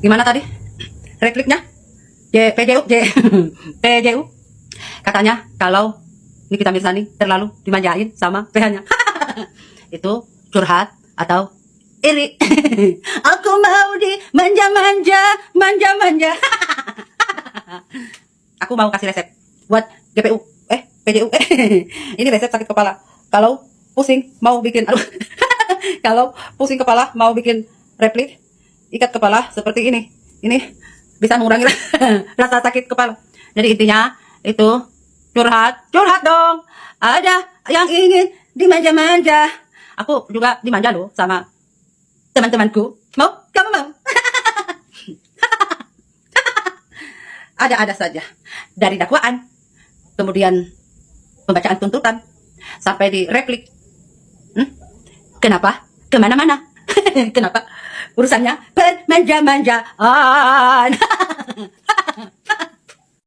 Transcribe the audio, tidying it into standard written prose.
Gimana tadi? Repliknya? PJU, PJU. Katanya kalau Nikita Mirzani terlalu dimanjain sama PH-nya. Itu curhat atau iri. Aku mau dimanja-manja, manja-manja. Aku mau kasih resep buat GPU, PJU. Ini resep sakit kepala. Kalau pusing mau bikin, aduh. Kalau pusing kepala mau bikin replik, ikat kepala seperti ini. Ini bisa mengurangi rasa sakit kepala. Jadi intinya itu curhat dong. Ada yang ingin dimanja-manja. Aku juga dimanja loh sama teman-temanku. Mau? Kamu mau? Ada saja. Dari dakwaan, kemudian pembacaan tuntutan, sampai di replik. Kenapa? Kemana-mana? Kenapa? Urusannya bermanja-manjaan.